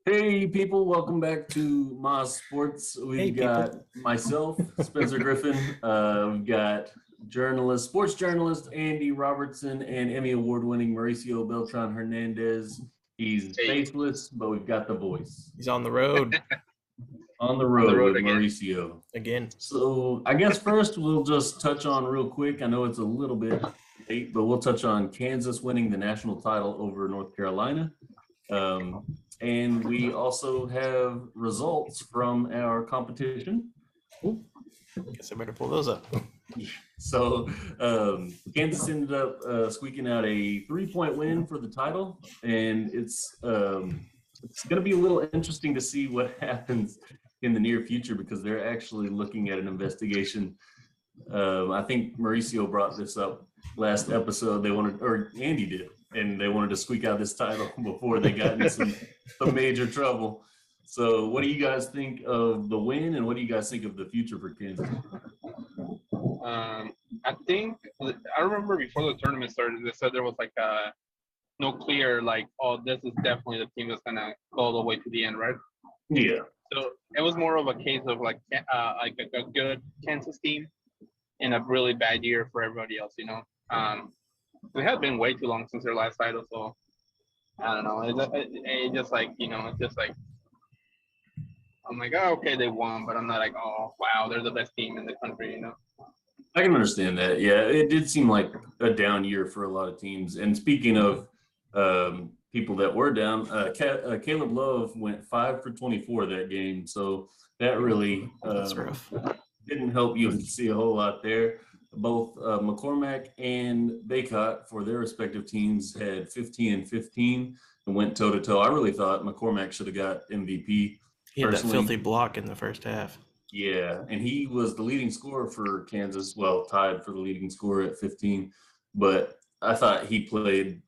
Hey people, welcome back to Moz Sports. We've got myself, Spencer Griffin. We've got sports journalist Andy Robertson, and Emmy Award-winning Mauricio Beltran Hernandez. He's faceless, but we've got the voice. He's on the road. On the road with again. Mauricio. Again. So I guess first we'll just touch on real quick. I know it's a little bit late, but we'll touch on Kansas winning the national title over North Carolina. And we also have results from our competition. Guess I better pull those up. So Kansas ended up squeaking out a 3-point win for the title, and it's going to be a little interesting to see what happens in the near future because they're actually looking at an investigation. I think Mauricio brought this up last episode. Andy did. And they wanted to squeak out this title before they got into some major trouble. So what do you guys think of the win, and what do you guys think of the future for Kansas? I remember before the tournament started, they said there was no clear, this is definitely the team that's going to go all the way to the end, right? Yeah. So it was more of a case of a good Kansas team in a really bad year for everybody else, It had been way too long since their last title, so I don't know. I'm like, oh, okay, they won, but I'm not like, oh, wow, they're the best team in the country, I can understand that. Yeah, it did seem like a down year for a lot of teams. And speaking of people that were down, Caleb Love went 5 for 24 that game, so that really That's rough. Didn't help you see a whole lot there. Both McCormack and Baycott for their respective teams had 15 and 15 and went toe-to-toe. I really thought McCormack should have got MVP. He had that filthy block in the first half. Yeah, and he was the leading scorer for Kansas, tied for the leading scorer at 15. But I thought he played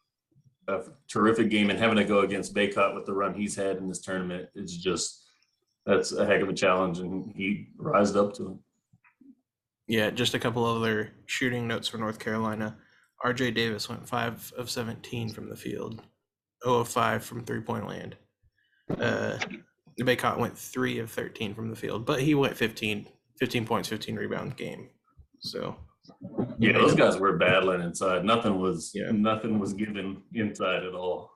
a terrific game, and having to go against Baycott with the run he's had in this tournament, that's a heck of a challenge, and he rised up to it. Yeah, just a couple other shooting notes for North Carolina. R.J. Davis went 5 of 17 from the field, 0 of 5 from three-point land. Baycott went 3 of 13 from the field, but he went 15 points, 15 rebound game. So yeah, those guys were battling inside. Nothing was given inside at all.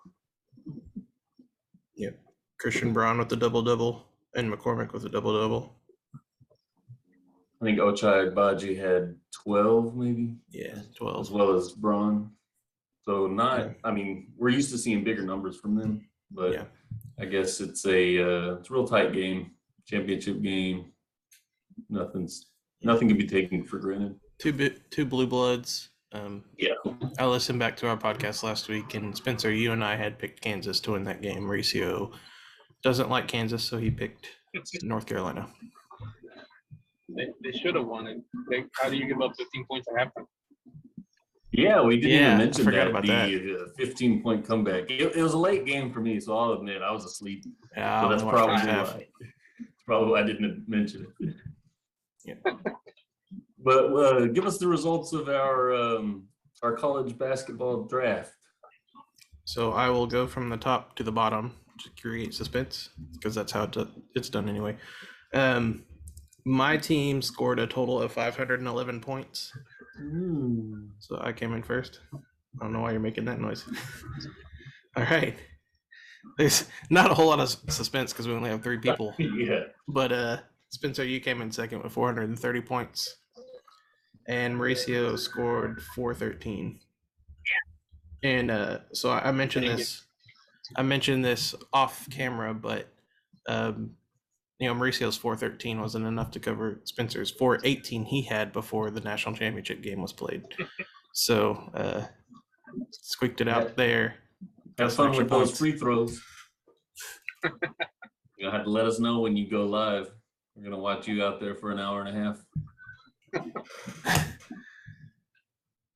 Yeah, Christian Braun with the double-double and McCormack with a double-double. I think Ochai Agbaji had 12, maybe. Yeah, 12. As well as Braun. So we're used to seeing bigger numbers from them, but yeah. I guess it's a real tight game, championship game. Nothing can be taken for granted. Two blue bloods. Yeah. I listened back to our podcast last week, and Spencer, you and I had picked Kansas to win that game. Mauricio doesn't like Kansas, so he picked North Carolina. They should have won it. How do you give up 15 points at halftime? Yeah, we didn't even mention about the 15-point comeback. It was a late game for me, so I'll admit I was asleep. Yeah, so that's probably why I didn't mention it. Yeah. But give us the results of our college basketball draft. So I will go from the top to the bottom to create suspense, because that's how it's done anyway. My team scored a total of 511 points. So I came in first. I don't know why you're making that noise. All right. There's not a whole lot of suspense because we only have 3 people. Yeah. But Spencer, you came in second with 430 points. And Mauricio scored 413. And so I mentioned this. I mentioned this off camera, but Mauricio's 413 wasn't enough to cover Spencer's 418 he had before the national championship game was played. So squeaked it out there. Have fun with those free throws. You'll have to let us know when you go live. We're gonna watch you out there for an hour and a half.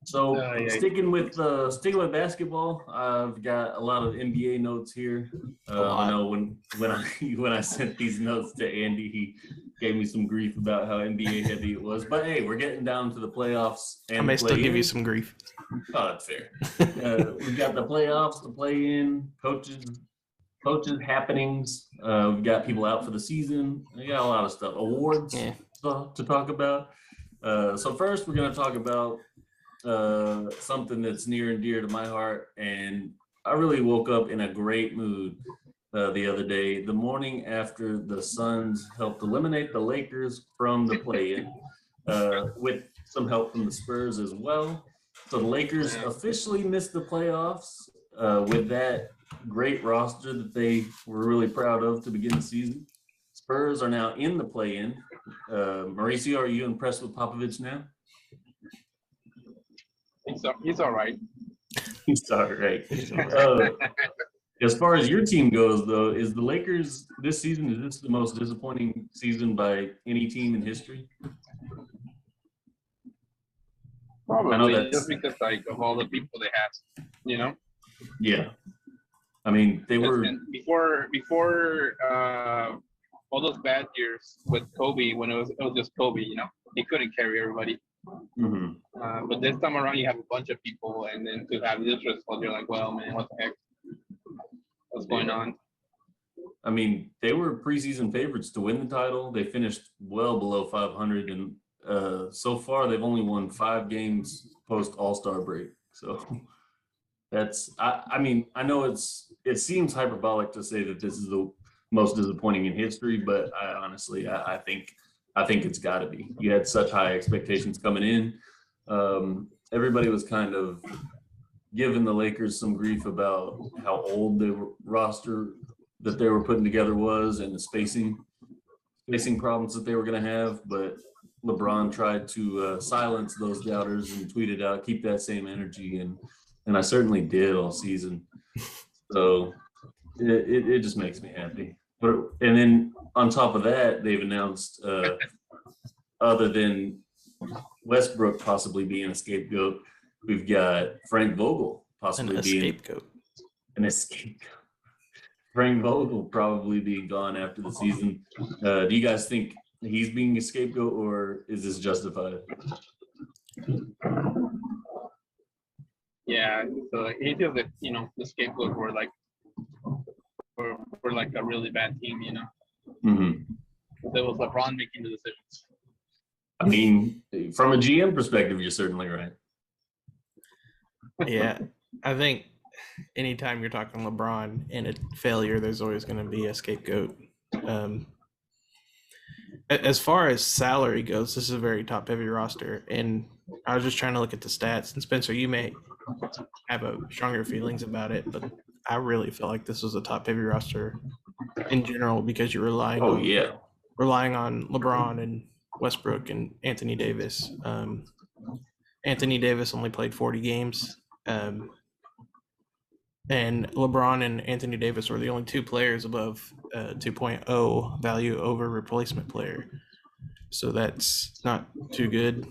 So sticking with basketball, I've got a lot of NBA notes here. I know when I sent these notes to Andy, he gave me some grief about how NBA heavy it was. But hey, we're getting down to the playoffs. And I may still give you some grief. Oh, that's fair. We've got the playoffs, the play-in, coaches coaches, happenings. We've got people out for the season. We got a lot of stuff. Awards to talk about. So first, we're going to talk about something that's near and dear to my heart. And I really woke up in a great mood the other day, the morning after the Suns helped eliminate the Lakers from the play-in, with some help from the Spurs as well. So the Lakers officially missed the playoffs with that great roster that they were really proud of to begin the season. Spurs are now in the play-in. Mauricio, are you impressed with Popovich now? He's all right. He's all right. As far as your team goes, though, is the Lakers this season, is this the most disappointing season by any team in history? Probably, just because of all the people they have, Yeah. I mean, they were before all those bad years with Kobe, when it was just Kobe, he couldn't carry everybody. Mm-hmm. But this time around, you have a bunch of people, and then to have this result, you're like, well, man, what the heck? What's going on? I mean, they were preseason favorites to win the title. They finished well below 500, and so far they've only won 5 games post All-Star break. So that's, I mean, I know it seems hyperbolic to say that this is the most disappointing in history, but I think it's got to be. You had such high expectations coming in. Everybody was kind of giving the Lakers some grief about how old the roster that they were putting together was and the spacing problems that they were going to have. But LeBron tried to silence those doubters and tweeted out, keep that same energy. And I certainly did all season. So it just makes me happy. And then on top of that, they've announced, other than Westbrook possibly being a scapegoat, we've got Frank Vogel possibly being an scapegoat. Frank Vogel probably being gone after the season. Do you guys think he's being a scapegoat, or is this justified? Yeah, so he feels that the scapegoat were like a really bad team, Mm-hmm. It was LeBron making the decisions. I mean, from a GM perspective, you're certainly right. Yeah, I think anytime you're talking LeBron and a failure, there's always going to be a scapegoat. As far as salary goes, this is a very top-heavy roster, and I was just trying to look at the stats. And Spencer, you may have a stronger feelings about it, but I really felt like this was a top-heavy roster in general because you're relying on LeBron and Westbrook and Anthony Davis. Anthony Davis only played 40 games. And LeBron and Anthony Davis were the only 2 players above 2.0 value over replacement player. So that's not too good.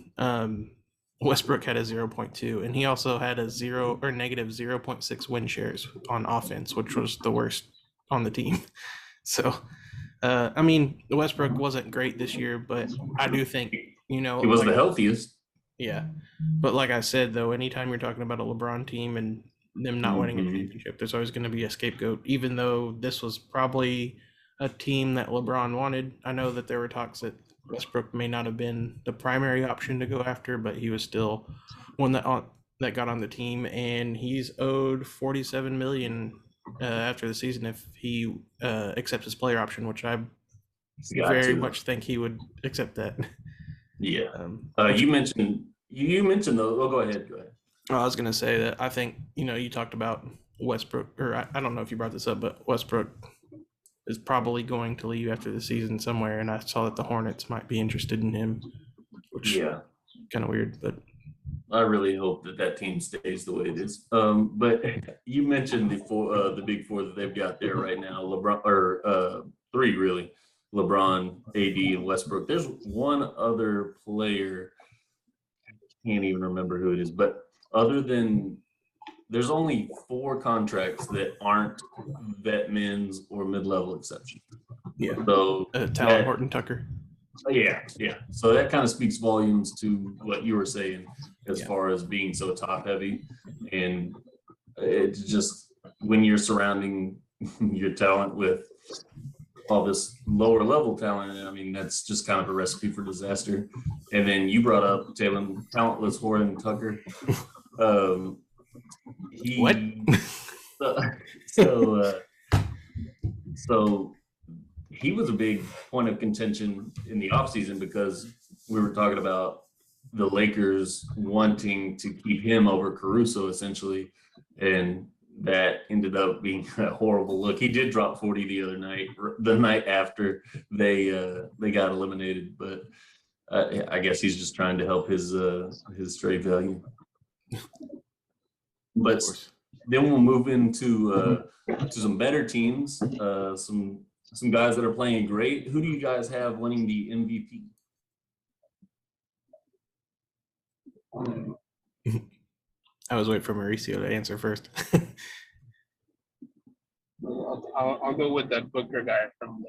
Westbrook had a 0.2, and he also had a negative 0.6 win shares on offense, which was the worst on the team. So, I mean, Westbrook wasn't great this year, but I do think, he was the healthiest. Yeah. But like I said, though, anytime you're talking about a LeBron team and them not winning a championship, there's always going to be a scapegoat, even though this was probably a team that LeBron wanted. I know that there were talks that Westbrook may not have been the primary option to go after, but he was still one that got on the team, and he's owed $47 million after the season if he accepts his player option, which I very much think he would accept that. Yeah. You mentioned though. Oh, go ahead. I was going to say that I think, you talked about Westbrook, or I don't know if you brought this up, but Westbrook is probably going to leave after the season somewhere, and I saw that the Hornets might be interested in him, which kind of weird, but I really hope that team stays the way it is. But you mentioned the big 4 that they've got there right now, LeBron, or 3 really, LeBron, AD, and Westbrook. There's one other player, I can't even remember who it is, but other than, there's only 4 contracts that aren't vet mins or mid-level exception. Yeah. So Talon Horton Tucker. Yeah. So that kind of speaks volumes to what you were saying as far as being so top heavy. And it's just, when you're surrounding your talent with all this lower level talent. And I mean, that's just kind of a recipe for disaster. And then you brought up talentless Horton Tucker. What? So he was a big point of contention in the offseason because we were talking about the Lakers wanting to keep him over Caruso essentially, and that ended up being a horrible look. He did drop 40 the night after they got eliminated, but I guess he's just trying to help his trade value. But then we'll move into to some better teams, some guys that are playing great. Who do you guys have winning the MVP? I was waiting for Mauricio to answer first. I'll go with that Booker guy from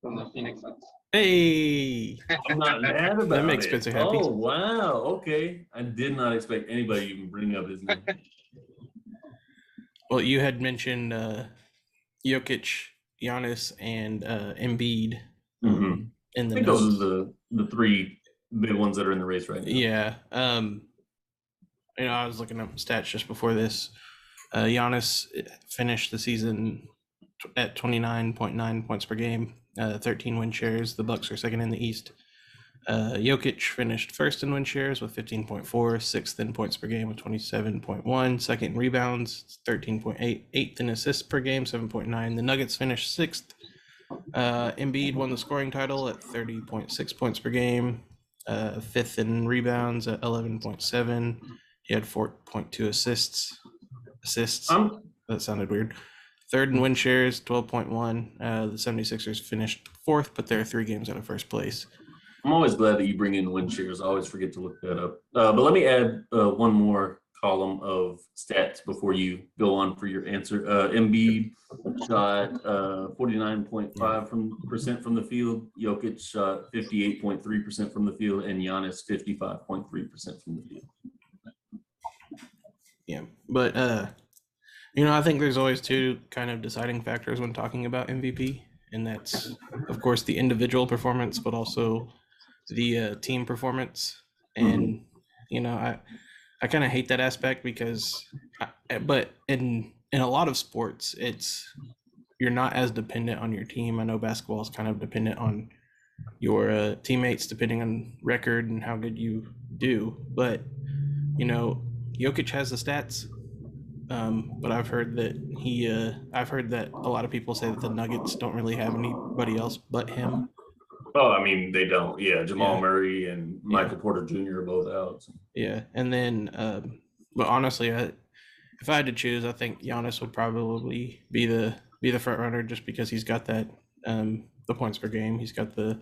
the Phoenix Suns. Hey, I'm not mad about that makes it. Spencer happy. Oh wow, okay. I did not expect anybody to even bring up his name. Well, you had mentioned Jokic, Giannis, and Embiid. Mm-hmm. In the I think those are the three big ones that are in the race right now. Yeah. I was looking up stats just before this. Giannis finished the season at 29.9 points per game, 13 win shares. The Bucks are second in the East. Jokic finished first in win shares with 15.4, sixth in points per game with 27.1, second in rebounds, 13.8, eighth in assists per game, 7.9. The Nuggets finished sixth. Embiid won the scoring title at 30.6 points per game, fifth in rebounds at 11.7. He had 4.2 assists. That sounded weird. Third in win shares, 12.1. The 76ers finished fourth, but they're 3 games out of first place. I'm always glad that you bring in win shares. I always forget to look that up. But let me add one more column of stats before you go on for your answer. Embiid shot 49.5% from the field. Jokic shot 58.3% from the field, and Giannis 55.3% from the field. Yeah, but I think there's always 2 kind of deciding factors when talking about MVP, and that's of course the individual performance, but also the team performance. And I kind of hate that aspect because but in a lot of sports you're not as dependent on your team. I know basketball is kind of dependent on your teammates depending on record and how good you do, but Jokic has the stats, but I've heard that a lot of people say that the Nuggets don't really have anybody else but him. Oh, I mean, they don't. Yeah, Jamal Murray and Michael Porter Jr. are both out. So. Yeah, and then, but honestly, if I had to choose, I think Giannis would probably be the front runner just because he's got that the points per game, he's got the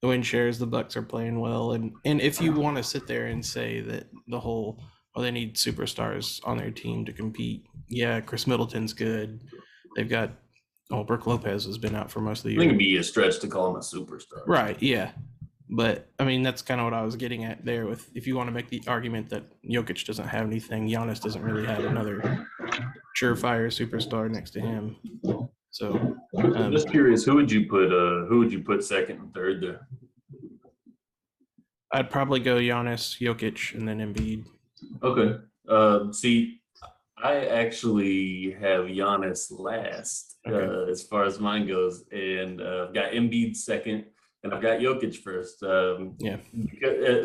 win shares, the Bucks are playing well, and if you want to sit there and say that the whole they need superstars on their team to compete, yeah, Chris Middleton's good. They've got Brook Lopez has been out for most of the year. I think it'd be a stretch to call him a superstar. Right, yeah. But, I mean, that's kind of what I was getting at there with if you want to make the argument that Jokic doesn't have anything, Giannis doesn't really have another surefire superstar next to him. So, just curious, who would you put second and third there? I'd probably go Giannis, Jokic, and then Embiid. Okay. See, I actually have Giannis last as far as mine goes, and I've got Embiid second, and I've got Jokic first.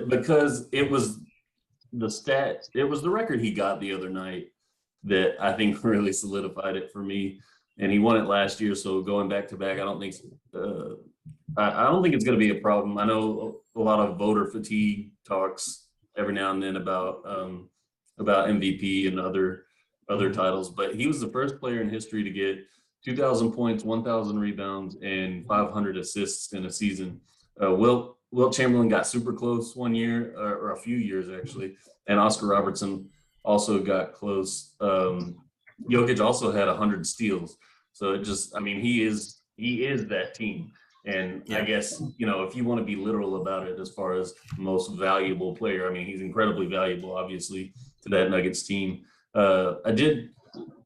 Because it was the record he got the other night that I think really solidified it for me, and he won it last year. So going back to back, I don't think it's going to be a problem. I know a lot of voter fatigue talks every now and then about MVP and other titles, but he was the first player in history to get 2,000 points, 1,000 rebounds, and 500 assists in a season. Wilt Chamberlain got super close one year, or a few years actually, and Oscar Robertson also got close. Jokic also had 100 steals, so he is that team. And I guess, if you want to be literal about it as far as most valuable player, I mean, he's incredibly valuable, obviously, to that Nuggets team. I did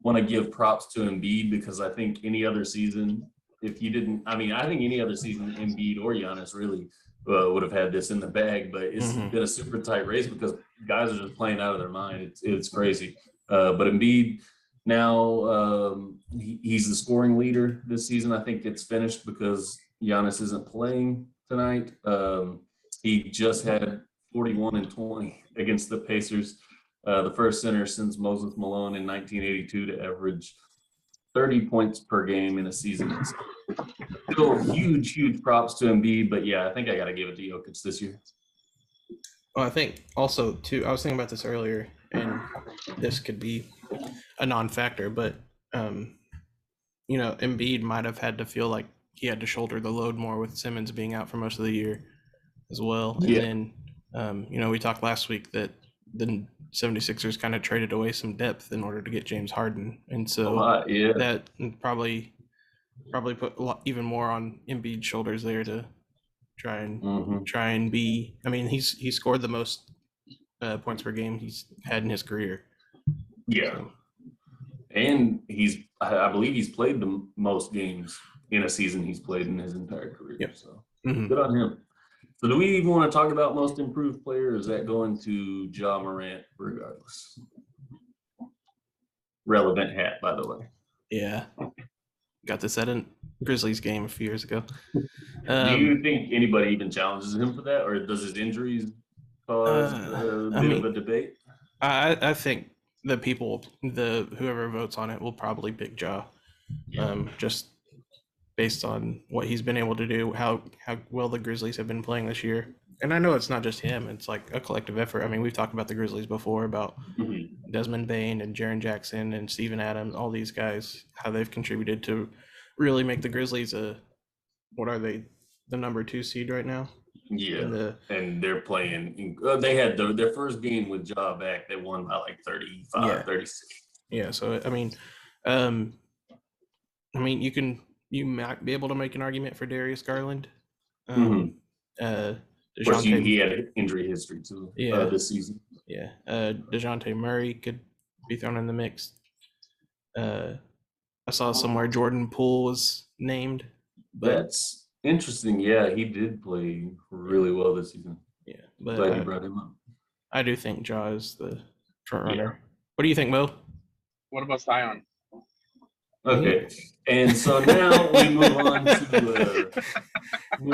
want to give props to Embiid because I think any other season, if you didn't, I think any other season, Embiid or Giannis really would have had this in the bag. But it's been a super tight race because guys are just playing out of their mind. It's crazy. But Embiid now he's the scoring leader this season. I think it's finished because Giannis isn't playing tonight. He just had 41 and 20 against the Pacers. The first center since Moses Malone in 1982 to average 30 points per game in a season. Still huge props to Embiid, but yeah, I think I got to give it to Jokic this year. Well, I think also too, I was thinking about this earlier, and this could be a non-factor, but Embiid might have had to feel like he had to shoulder the load more with Simmons being out for most of the year as well. And then, we talked last week that the 76ers kind of traded away some depth in order to get James Harden. And so that probably put even more on Embiid's shoulders there to try and be, he scored the most points per game he's had in his career. Yeah. So. And I believe he's played the most games in a season he's played in his entire career. Yep. So good on him. So do we even want to talk about most improved player? Or is that going to Ja Morant regardless? Relevant hat, by the way. Yeah. Got this at a Grizzlies game a few years ago. Do you think anybody even challenges him for that? Or does his injuries cause a bit of a debate? I think the people, whoever votes on it will probably pick Ja. Just based on what he's been able to do, how well the Grizzlies have been playing this year. And I know it's not just him, it's like a collective effort. We've talked about the Grizzlies before, about Desmond Bane and Jaren Jackson and Steven Adams, all these guys, how they've contributed to really make the Grizzlies what are they, the number 2 seed right now? Yeah, and they're playing, they had their first game with Ja back, they won by like 35, 36. Yeah, so you might be able to make an argument for Darius Garland. Of course, he had injury history too this season. Yeah, DeJounte Murray could be thrown in the mix. I saw somewhere Jordan Poole was named. That's interesting. Yeah, he did play really well this season. Yeah, but glad you brought him up. I do think Ja is the front runner. Yeah. What do you think, Mo? What about Zion? Okay, and so now we move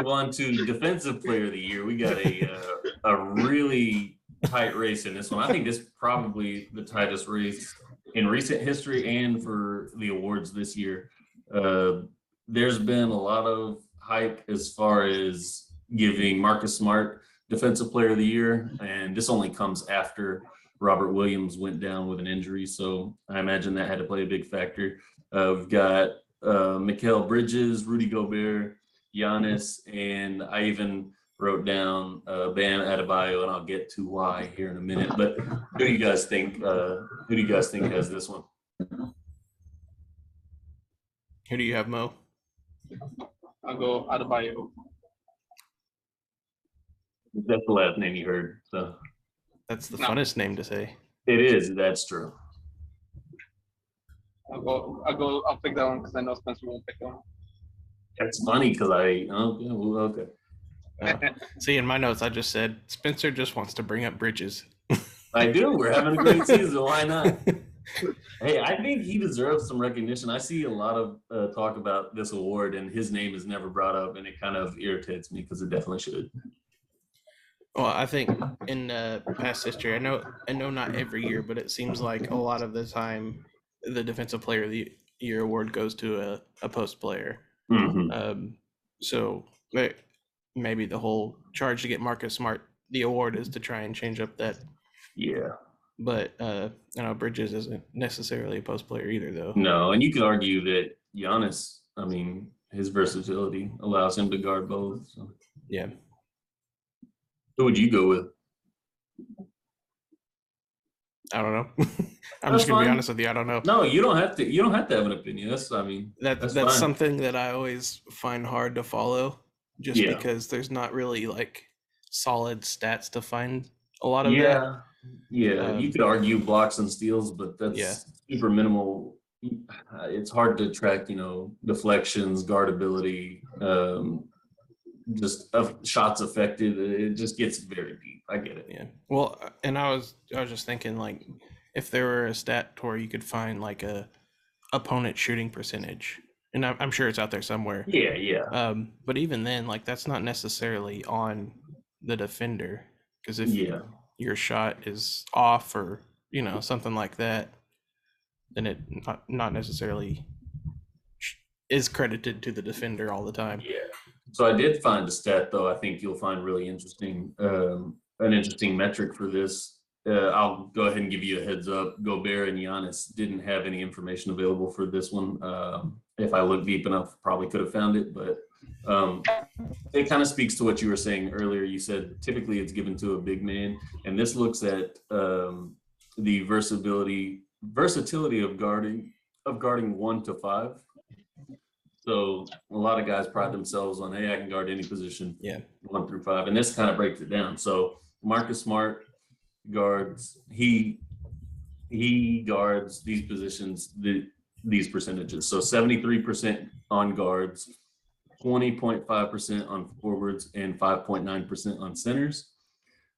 on to defensive player of the year. We got a really tight race in this one. I think this is probably the tightest race in recent history and for the awards this year. There's been a lot of hype as far as giving Marcus Smart defensive player of the year, and this only comes after Robert Williams went down with an injury, so I imagine that had to play a big factor. We've got Mikal Bridges, Rudy Gobert, Giannis, and I even wrote down Bam Adebayo, and I'll get to why here in a minute. But who do you guys think? Who do you guys think has this one? Who do you have, Mo? I'll go Adebayo. That's the last name you heard. So that's the funnest name to say. It is. That's true. I'll pick that one because I know Spencer won't pick that one. That's funny because okay. See, in my notes, I just said Spencer just wants to bring up Bridges. I do. We're having a great season. Why not? Hey, I think he deserves some recognition. I see a lot of talk about this award, and his name is never brought up, and it kind of irritates me because it definitely should. Well, I think in past history, I know not every year, but it seems like a lot of the time the Defensive Player of the Year award goes to a post player. So maybe the whole charge to get Marcus Smart the award is to try and change up that. Yeah. But Bridges isn't necessarily a post player either, though. No, and you could argue that Giannis, his versatility allows him to guard both. So. Yeah. Who would you go with? I don't know. I'm just gonna be honest with you. I don't know. No, you don't have to. You don't have to have an opinion. That's something that I always find hard to follow, just because there's not really like solid stats to find a lot of that. Yeah, you could argue blocks and steals, but that's super minimal it's hard to track, deflections, guardability, just of shots affected. It just gets very deep. I get it. Yeah. Well, and I was just thinking, like, if there were a stat where you could find like a opponent shooting percentage, and I'm sure it's out there somewhere. Yeah. But even then, like, that's not necessarily on the defender, because if your shot is off or something like that, then it not necessarily is credited to the defender all the time. Yeah. So I did find a stat, though. I think you'll find really interesting, an interesting metric for this. I'll go ahead and give you a heads up. Gobert and Giannis didn't have any information available for this one. If I looked deep enough, probably could have found it, but it kind of speaks to what you were saying earlier. You said typically it's given to a big man, and this looks at the versatility of guarding 1 to 5. So a lot of guys pride themselves on, hey, I can guard any position, 1 through 5, and this kind of breaks it down. So Marcus Smart guards, he guards these positions, these percentages. So 73% on guards, 20.5% on forwards, and 5.9% on centers.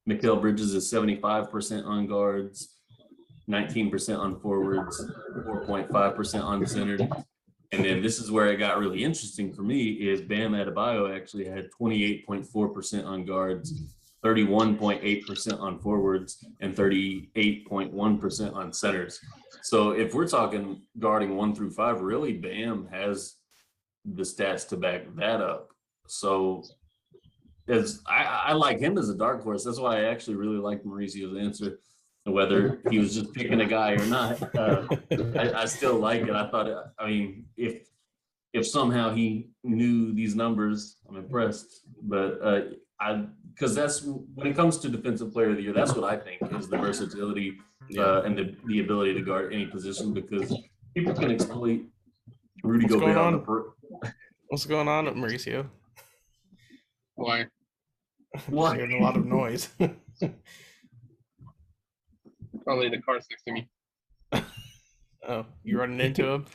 Mikal Bridges is 75% on guards, 19% on forwards, 4.5% on centers. And then this is where it got really interesting for me is Bam Adebayo actually had 28.4% on guards, 31.8% on forwards, and 38.1% on centers. So if we're talking guarding 1 through 5, really Bam has the stats to back that up. So as I like him as a dark horse. That's why I actually really liked Mauricio's answer. Whether he was just picking a guy or not, I still like it. I thought, if somehow he knew these numbers, I'm impressed. But because that's when it comes to defensive player of the year, that's what I think is the versatility and the ability to guard any position, because people can exploit Rudy Gobert on the What's going on at Mauricio? Why? Just hearing a lot of noise. Probably the car next to me. Oh, you running into him?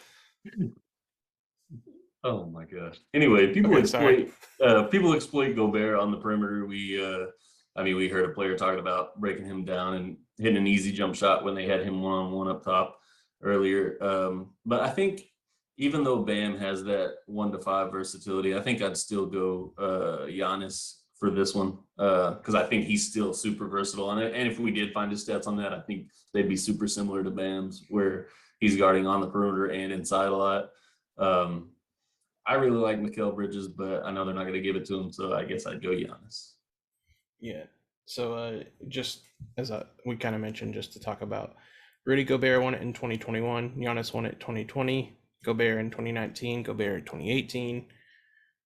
Oh my gosh. Anyway, people exploit Gobert on the perimeter. We heard a player talking about breaking him down and hitting an easy jump shot when they had him one-on-one up top earlier. But I think even though Bam has that 1 to 5 versatility, I think I'd still go Giannis for this one, because I think he's still super versatile on it. And if we did find his stats on that, I think they'd be super similar to Bam's, where he's guarding on the perimeter and inside a lot. I really like Mikal Bridges, but I know they're not going to give it to him, so I guess I'd go Giannis. Yeah. So just as we kind of mentioned, just to talk about, Rudy Gobert won it in 2021, Giannis won it 2020, Gobert in 2019, Gobert in 2018,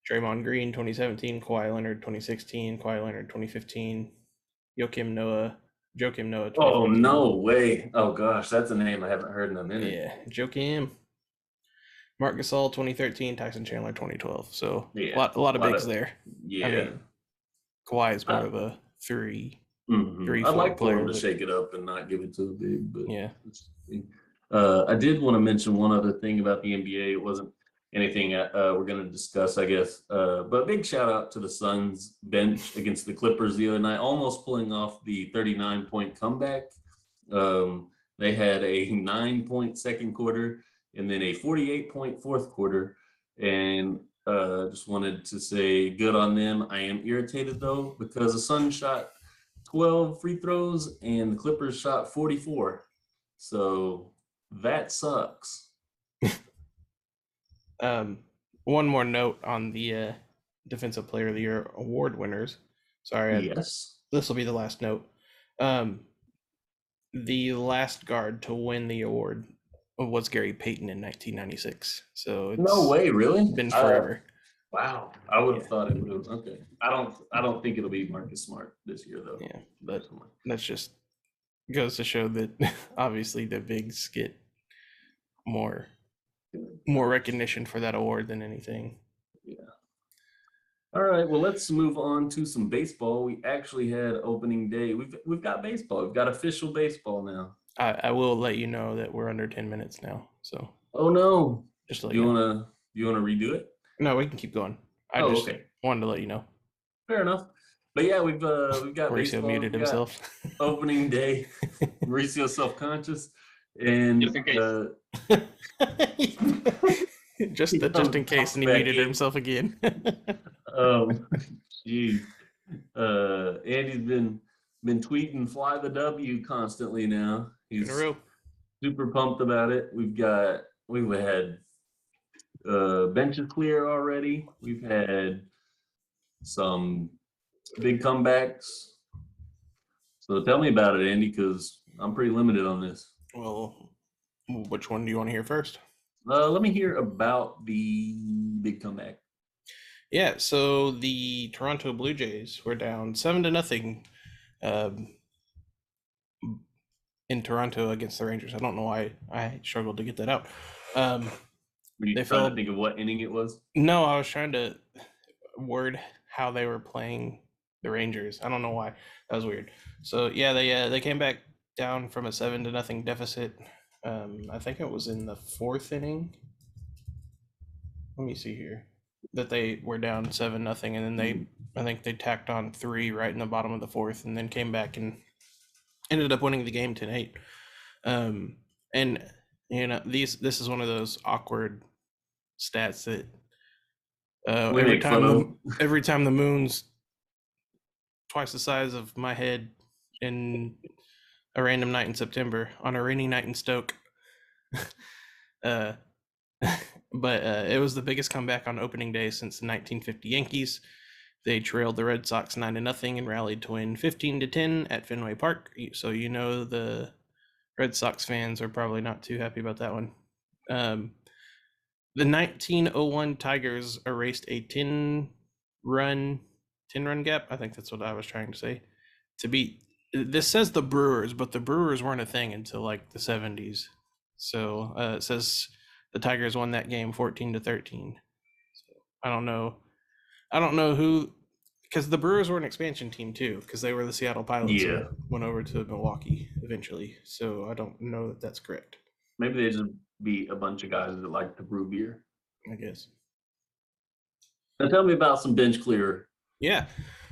Draymond Green 2017, Kawhi Leonard 2016, Kawhi Leonard 2015, Joakim Noah 2015. Oh, no way. Oh, gosh, that's a name I haven't heard in a minute. Yeah, Joakim. Marc Gasol 2013, Tyson Chandler 2012. So a lot of bigs there. Yeah. I mean, Kawhi is more of a three. I'd like for him to shake it up and not give it to a big, but yeah. I did want to mention one other thing about the NBA. It wasn't anything we're going to discuss, I guess. But big shout out to the Suns bench against the Clippers the other night, almost pulling off the 39-point comeback. They had a 9-point second quarter and then a 48-point fourth quarter. And just wanted to say good on them. I am irritated, though, because the Suns shot 12 free throws and the Clippers shot 44. So that sucks. One more note on the Defensive Player of the Year award winners. Sorry, yes. This will be the last note. The last guard to win the award was Gary Payton in 1996. So it's no way, really? Been forever. Wow, I would have thought it would have. Okay, I don't think it'll be Marcus Smart this year, though. Yeah, but that's just goes to show that obviously the bigs get more recognition for that award than anything. Yeah. All right, well, let's move on to some baseball. We actually had opening day. We've got baseball. We've got official baseball now. I will let you know that we're under 10 minutes now. So Oh no. Just to let You you know. wanna redo it? No, we can keep going. I Oh, just okay. wanted to let you know. Fair enough. But yeah, we've got Mauricio baseball, muted we've got himself. opening day. Mauricio self-conscious, and Just in case. just he in case, pops and he back muted in. himself again. Jeez. Andy's been tweeting "Fly the W" constantly now. In a He's row. super pumped about it. We've had benches clear already. We've had some big comebacks. So tell me about it, Andy, because I'm pretty limited on this. Well, which one do you want to hear first? Let me hear about the big comeback. Yeah, so the Toronto Blue Jays were down 7-0 in Toronto against the Rangers. I don't know why I struggled to get that out. Were you They trying fell- to think of what inning it was? No, I was trying to word how they were playing the Rangers. I don't know why. That was weird. So yeah, they came back down from a 7-0 deficit. I think it was in the 4th inning. Let me see here. That they were down 7-0, and then I think they tacked on 3 right in the bottom of the 4th, and then came back and ended up winning the game 10-8. And you know, this is one of those awkward stats that We every make fun of. every time the moon's twice the size of my head in a random night in September on a rainy night in Stoke. But it was the biggest comeback on opening day since the 1950 Yankees. They trailed the Red Sox 9-0 and rallied to win 15-10 at Fenway Park. So you know the Red Sox fans are probably not too happy about that one. The 1901 Tigers erased a 10-run gap. I think that's what I was trying to say. To beat, this says the Brewers, but the Brewers weren't a thing until like the 70s. So it says the Tigers won that game 14-13. So I don't know who, because the Brewers were an expansion team too, because they were the Seattle Pilots Yeah. and went over to Milwaukee eventually. So I don't know that that's correct. Maybe they just beat a bunch of guys that like to brew beer. I guess. Now tell me about some bench clear. Yeah.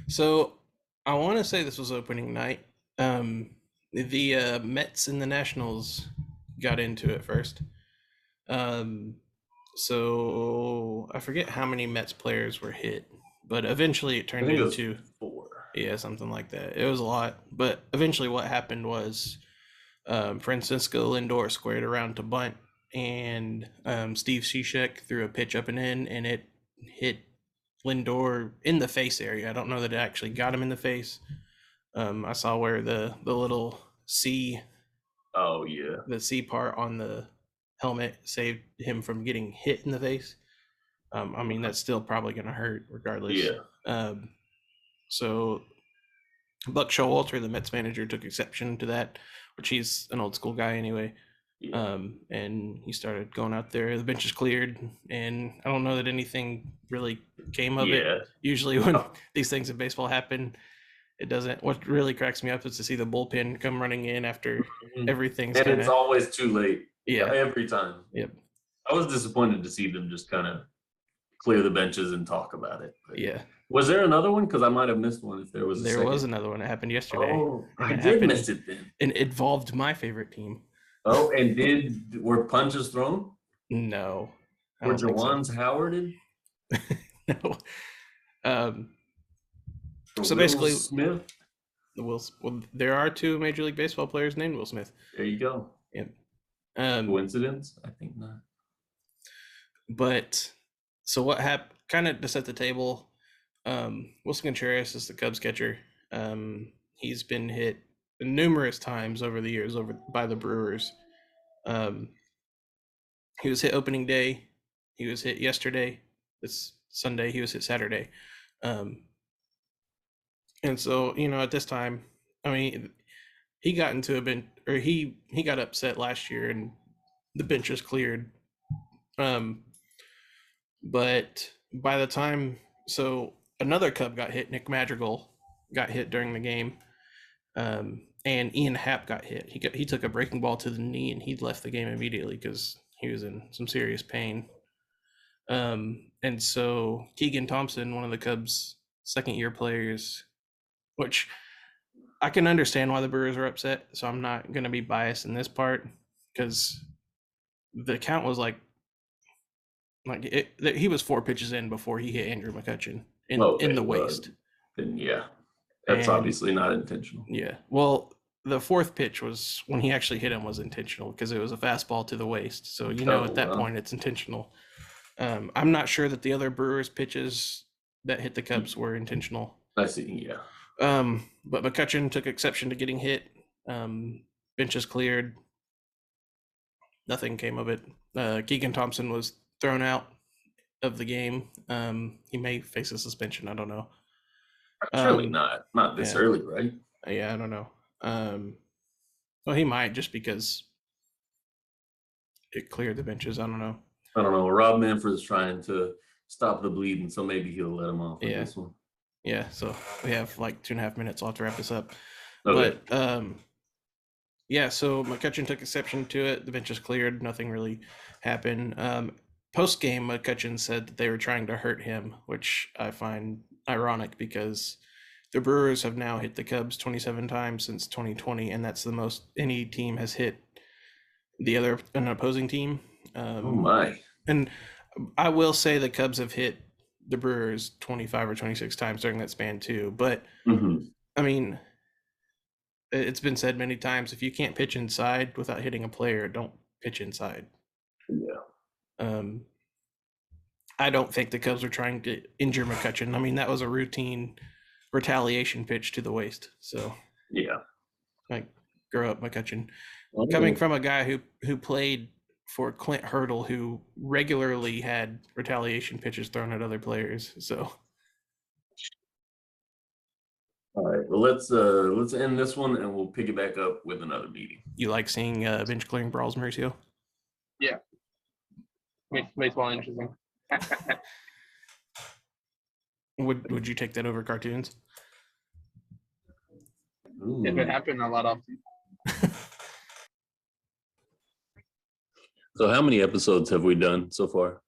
So I want to say this was opening night. The Mets and the Nationals got into it first. So I forget how many Mets players were hit, but eventually it I turned think it was into 4. yeah, something like that. It was a lot, but eventually what happened was Francisco Lindor squared around to bunt, and Steve Cishek threw a pitch up and in, and it hit Lindor in the face area. I don't know that it actually got him in the face. I saw where the little C, Oh yeah. the C part on the helmet saved him from getting hit in the face. I mean, that's still probably going to hurt regardless. Yeah. So Buck Showalter, the Mets manager, took exception to that, which he's an old school guy anyway. Yeah. And he started going out there. The bench is cleared, and I don't know that anything really came of it. Usually when these things in baseball happen, it doesn't. What really cracks me up is to see the bullpen come running in after everything's and kinda, it's always too late. Yeah. Every time. Yep. I was disappointed to see them just kind of clear the benches and talk about it. But Yeah. was there another one? Because I might have missed one if there was a There second. was another one that happened yesterday. Oh, and I it did happened- miss it then. And it involved my favorite team. Oh, and were punches thrown? No. I Were don't think so. Jawans Howarded? No. Or So Will basically- Smith? Well, there are 2 Major League Baseball players named Will Smith. There you go. Yep. Coincidence? I think not. But so what happened? Kind of to set the table. Wilson Contreras is the Cubs catcher. He's been hit numerous times over the years by the Brewers. He was hit opening day. He was hit yesterday. This Sunday. He was hit Saturday. And so, you know, at this time, I mean, he got into a bench, or he got upset last year, and the bench was cleared. But by the time, so another Cub got hit. Nick Madrigal got hit during the game, and Ian Happ got hit. He took a breaking ball to the knee, and he left the game immediately because he was in some serious pain. And so Keegan Thompson, one of the Cubs' second-year players, which I can understand why the Brewers are upset, so I'm not going to be biased in this part because the count was he was 4 pitches in before he hit Andrew McCutchen in the waist. Then yeah, that's obviously not intentional. Yeah, well, the 4th pitch was when he actually hit him was intentional because it was a fastball to the waist. So at that point it's intentional. I'm not sure that the other Brewers pitches that hit the Cubs were intentional. I see. Yeah. But McCutchen took exception to getting hit. Benches cleared. Nothing came of it. Keegan Thompson was thrown out of the game. He may face a suspension. I don't know. Surely not this early, right? Yeah, I don't know. Well, he might just because it cleared the benches. I don't know. Rob Manfred's trying to stop the bleeding, so maybe he'll let him off with this one. Yeah, so we have like 2.5 minutes left to wrap this up. Okay. But so McCutchen took exception to it. The bench is cleared. Nothing really happened. Post-game, McCutchen said that they were trying to hurt him, which I find ironic because the Brewers have now hit the Cubs 27 times since 2020, and that's the most any team has hit an opposing team. Oh my! And I will say the Cubs have hit the Brewers 25 or 26 times during that span too. But I mean, it's been said many times: if you can't pitch inside without hitting a player, don't pitch inside. Yeah. I don't think the Cubs are trying to injure McCutchen. I mean, that was a routine retaliation pitch to the waist. So yeah, like grow up, McCutchen. Coming from a guy who played for Clint Hurdle, who regularly had retaliation pitches thrown at other players. So all right, well let's end this one and we'll pick it back up with another meeting. You like seeing bench clearing brawls, Mauricio? Yeah, makes baseball interesting. Would you take that over cartoons? Ooh. If it happened a lot often. So how many episodes have we done so far?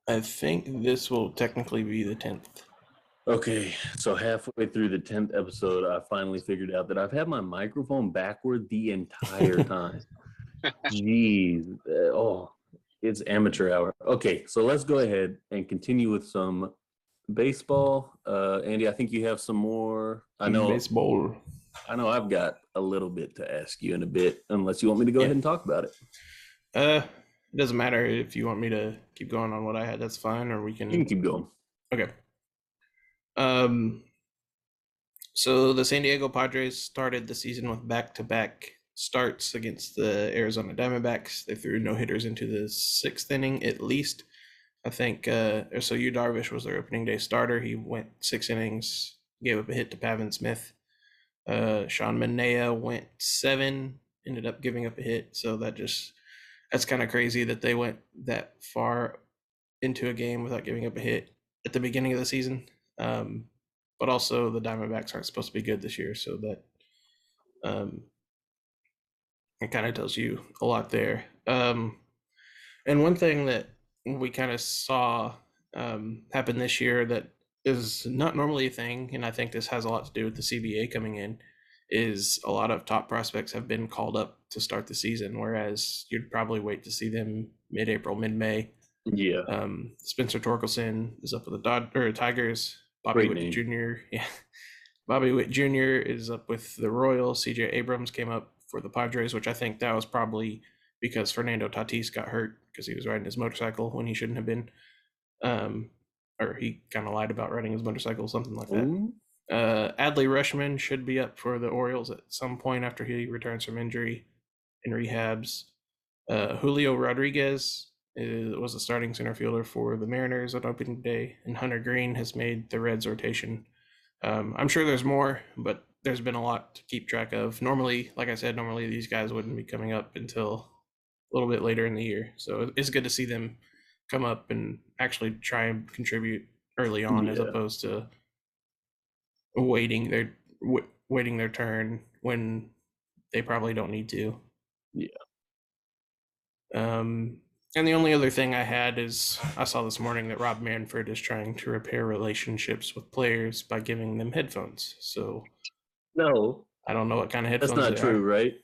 I think this will technically be the 10th. Okay, so halfway through the 10th episode, I finally figured out that I've had my microphone backward the entire time. Jeez. It's amateur hour. Okay, so let's go ahead and continue with some baseball. Andy, I think you have some more. I know baseball. I know I've got a little bit to ask you in a bit, unless you want me to go ahead and talk about it. It doesn't matter if you want me to keep going on what I had. That's fine, or we can. You can keep going. Okay. So the San Diego Padres started the season with back-to-back starts against the Arizona Diamondbacks. They threw no hitters into the 6th inning at least. I think so. Yu Darvish was their opening day starter. He went 6 innings, gave up a hit to Pavin Smith. Sean Manaea went 7, ended up giving up a hit. So that's kind of crazy that they went that far into a game without giving up a hit at the beginning of the season. But also the Diamondbacks aren't supposed to be good this year, so that it kind of tells you a lot there. And one thing that we kind of saw happen this year that is not normally a thing, and I think this has a lot to do with the CBA coming in, is a lot of top prospects have been called up to start the season, whereas you'd probably wait to see them mid-April, mid-May. Yeah. Spencer Torkelson is up with the Tigers. Bobby Witt Jr. Yeah, Bobby Witt Jr. is up with the Royals. CJ Abrams came up for the Padres, which I think that was probably because Fernando Tatis got hurt because he was riding his motorcycle when he shouldn't have been. Or he kind of lied about riding his motorcycle, something like that. Adley Rutschman should be up for the Orioles at some point after he returns from injury and rehabs. Julio Rodriguez was a starting center fielder for the Mariners on opening day, and Hunter Green has made the Reds rotation. I'm sure there's more, but there's been a lot to keep track of. Normally, like I said, these guys wouldn't be coming up until a little bit later in the year. So it's good to see them come up and actually try and contribute early on, as opposed to waiting their turn when they probably don't need to. Yeah. And the only other thing I had is I saw this morning that Rob Manfred is trying to repair relationships with players by giving them headphones. So No, I don't know what kind of that's headphones not they true, are. right?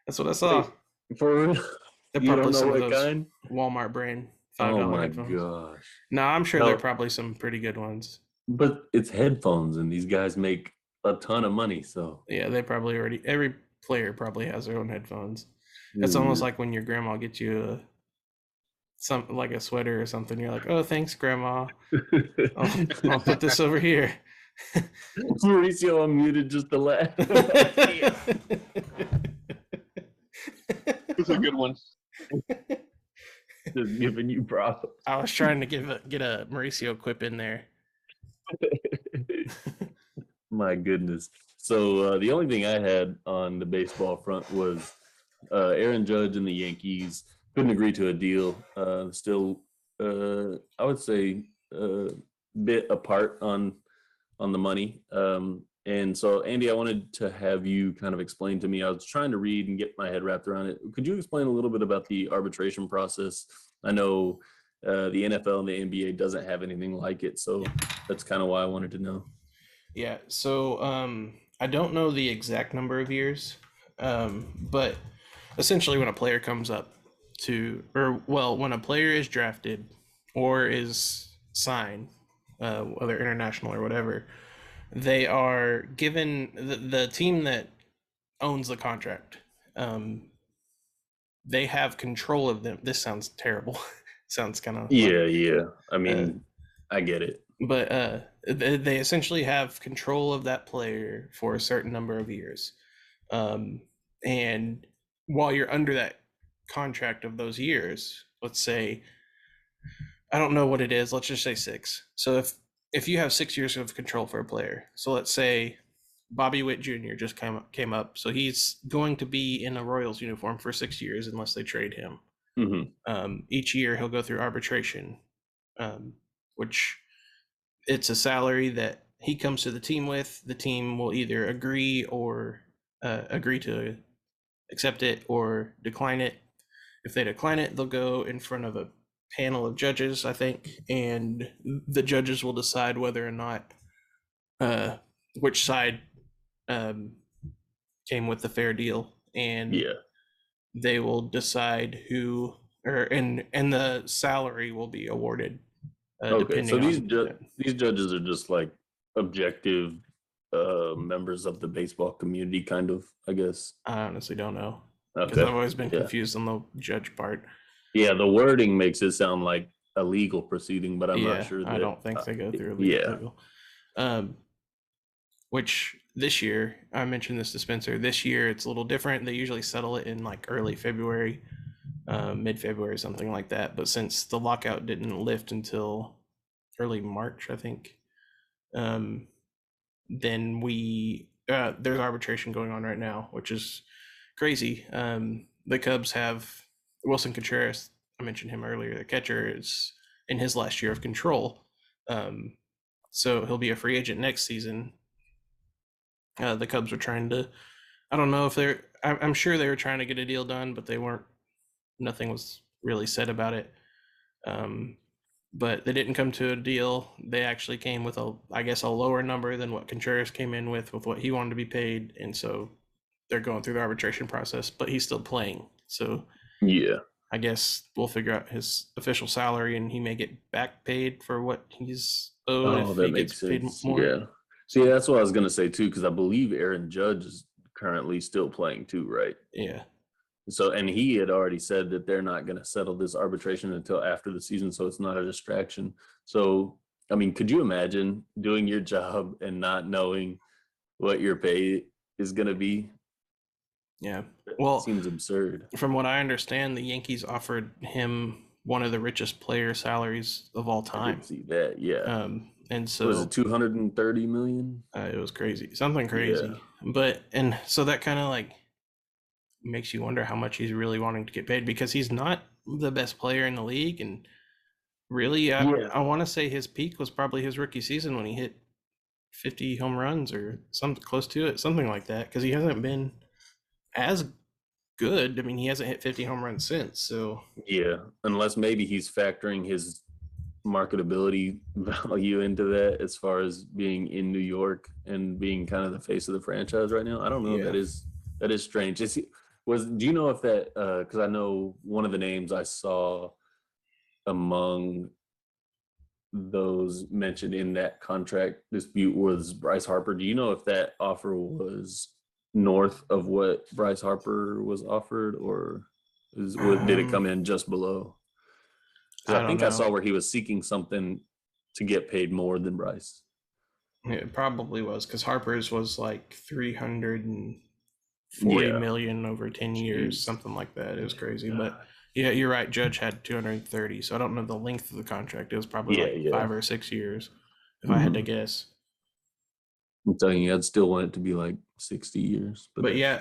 That's what I saw. Wait, for real? They're You don't probably know some of what those kind? Walmart brand Oh $5 my headphones. gosh. No, I'm sure they're No, probably some pretty good ones. but it's headphones, and these guys make a ton of money. So Yeah, they probably already. Every player probably has their own headphones. It's almost like when your grandma gets you like a sweater or something. You're like, oh, thanks, grandma. I'll put this over here. Mauricio unmuted just to laugh. It's a good one. Just giving you props. I was trying to get a Mauricio quip in there. My goodness. So the only thing I had on the baseball front was Aaron Judge and the Yankees couldn't agree to a deal. Still, I would say a bit apart on the money. And so, Andy, I wanted to have you kind of explain to me. I was trying to read and get my head wrapped around it. Could you explain a little bit about the arbitration process? I know the NFL and the NBA doesn't have anything like it, so that's kind of why I wanted to know. Yeah, so I don't know the exact number of years, but essentially when a player comes up when a player is drafted or is signed, whether international or whatever, they are given the team that owns the contract. They have control of them. This sounds terrible. Sounds kind of Yeah. I mean, I get it. but they essentially have control of that player for a certain number of years, and while you're under that contract of those years, let's say, I don't know what it is, let's just say 6. So if you have 6 years of control for a player, so let's say Bobby Witt Jr. just came up, so he's going to be in a Royals uniform for 6 years unless they trade him. Each year he'll go through arbitration, which it's a salary that he comes to the team with. The team will either agree to accept it or decline it. If they decline it, they'll go in front of a panel of judges, I think, and the judges will decide whether or not which side came with the fair deal, and they will decide who, and the salary will be awarded. Okay, so these judges are just like objective members of the baseball community, kind of, I guess. I honestly don't know, because I've always been confused on the judge part. Yeah, the wording makes it sound like a legal proceeding, but I'm not sure. I don't think they go through a legal. Which this year, I mentioned this to Spencer, this year it's a little different. They usually settle it in like early February, mid-February, something like that. But since the lockout didn't lift until early March, I think, then there's arbitration going on right now, which is crazy. The Cubs have Wilson Contreras. I mentioned him earlier. The catcher is in his last year of control, so he'll be a free agent next season. The Cubs were trying to, I don't know if I'm sure they were trying to get a deal done, but they weren't. Nothing was really said about it. But they didn't come to a deal. They actually came with a lower number than what Contreras came in with what he wanted to be paid, and so they're going through the arbitration process. But he's still playing, so I guess we'll figure out his official salary, and he may get back paid for what he's owed if he gets paid more. Yeah. See, that's what I was gonna say too, because I believe Aaron Judge is currently still playing too, right? Yeah. So, and he had already said that they're not going to settle this arbitration until after the season, so it's not a distraction. So, I mean, could you imagine doing your job and not knowing what your pay is going to be? Yeah. Well, it seems absurd. From what I understand, the Yankees offered him one of the richest player salaries of all time. I did see that, yeah. And so was it 230 million? It was crazy, something crazy. Yeah. But and so that kind of like makes you wonder how much he's really wanting to get paid, because he's not the best player in the league, and really, I want to say his peak was probably his rookie season when he hit 50 home runs or something close to it, something like that, because he hasn't been as good. I mean, he hasn't hit 50 home runs since. So Yeah, unless maybe he's factoring his marketability value into that as far as being in New York and being kind of the face of the franchise right now. I don't know. Yeah. That is strange. Do you know if that because I know one of the names I saw among those mentioned in that contract dispute was Bryce Harper. Do you know if that offer was north of what Bryce Harper was offered, or did it come in just below? Because I think I saw where he was seeking something to get paid more than Bryce. It probably was, because Harper's was like 340 million over 10 years, something like that. It was crazy. But yeah, you're right. Judge had 230. So I don't know the length of the contract. It was probably 5 or 6 years, if I had to guess. I'm telling you, I'd still want it to be like 60 years. But yeah,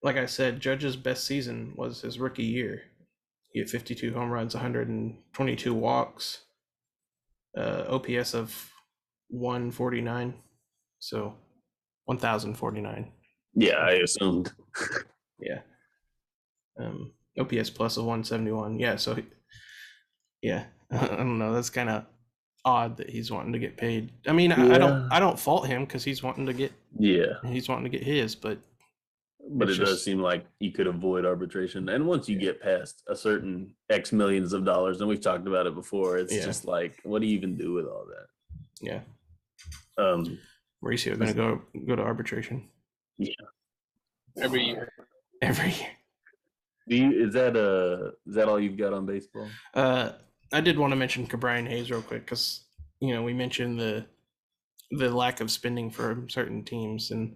like I said, Judge's best season was his rookie year. He had 52 home runs, 122 walks, OPS of 149. So 1,049. Yeah, I assumed. Yeah. OPS plus of 171. Yeah, so yeah, I don't know. That's kind of odd that he's wanting to get paid. I mean, I don't fault him because he's wanting to get his, but it does seem like he could avoid arbitration. And once you get past a certain X millions of dollars, and we've talked about it before, it's just like, what do you even do with all that? Yeah. Mauricio going to go to arbitration. Yeah. Every year. Is that all you've got on baseball? I did want to mention Brian Hayes real quick because we mentioned the lack of spending for certain teams, and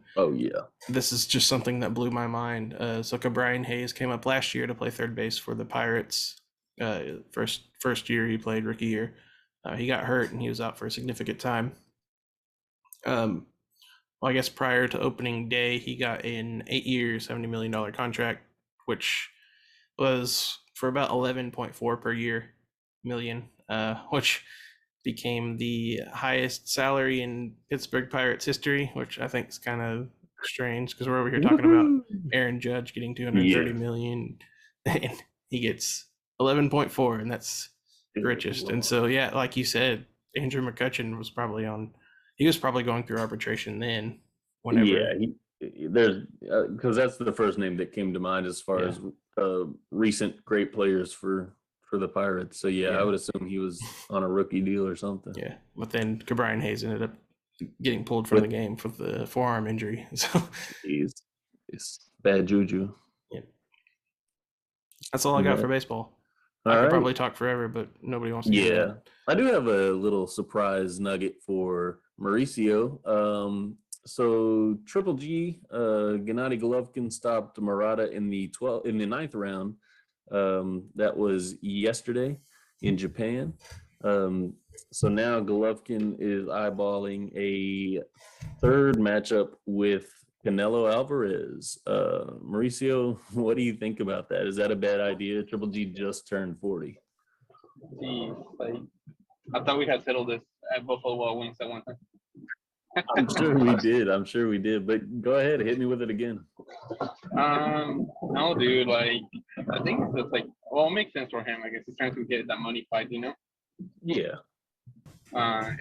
this is just something that blew my mind. So Brian Hayes came up last year to play third base for the Pirates. First year he played, rookie year. He got hurt and he was out for a significant time. Well, I guess prior to opening day, he got an 8-year, $70 million contract, which was for about 11.4 per year million, which became the highest salary in Pittsburgh Pirates history, which I think is kind of strange because we're over here talking about Aaron Judge getting 230 million, and he gets 11.4, and that's the richest. And so, yeah, like you said, Andrew McCutchen was probably going through arbitration then. Whenever. Yeah, there's because that's the first name that came to mind as far as recent great players for the Pirates. So I would assume he was on a rookie deal or something. Yeah, but then Brian Hayes ended up getting pulled from the game for the forearm injury. So it's bad juju. Yeah, that's all I got for baseball. I could probably talk forever, but nobody wants to hear that. I do have a little surprise nugget for Mauricio. So Triple G, Gennady Golovkin stopped Murata in the 9th round. That was yesterday in Japan. So now Golovkin is eyeballing a third matchup with Canelo Alvarez. Mauricio, what do you think about that? Is that a bad idea? Triple G just turned 40. Geez, I thought we had settled this at Buffalo Wild Wings at one time. I'm sure we did. But go ahead, hit me with it again. No, dude. I think it's just it makes sense for him. I guess he's trying to get that money fight, Yeah. I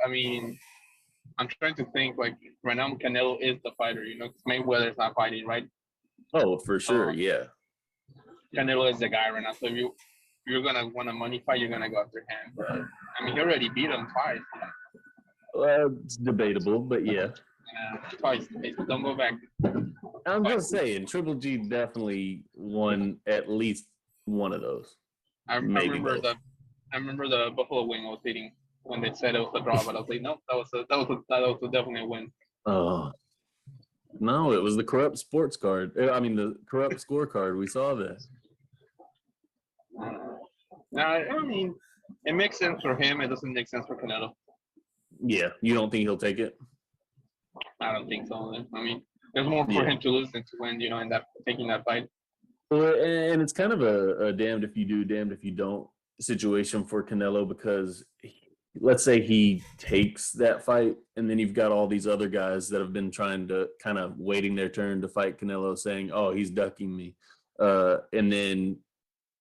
mean, I'm trying to think. Right now, Canelo is the fighter, because Mayweather's not fighting, right? Oh, for sure, yeah. Canelo is the guy right now. So if you're gonna want a money fight, you're gonna go after him. But I mean, he already beat him twice. It's debatable, but yeah. Twice. Don't go back. I'm just saying, Triple G definitely won at least one of those. I remember the Buffalo Wing I was eating when they said it was a draw, but I was like, nope, that was definitely a win. Oh no, it was the corrupt sports card. I mean, the corrupt scorecard. We saw that. Now, I mean, it makes sense for him. It doesn't make sense for Canelo. Yeah, you don't think he'll take it? I don't think so. I mean, there's more for him to lose than to win, in taking that fight. Well, and it's kind of a damned if you do, damned if you don't situation for Canelo because let's say he takes that fight, and then you've got all these other guys that have been trying to kind of waiting their turn to fight Canelo, saying, "Oh, he's ducking me," and then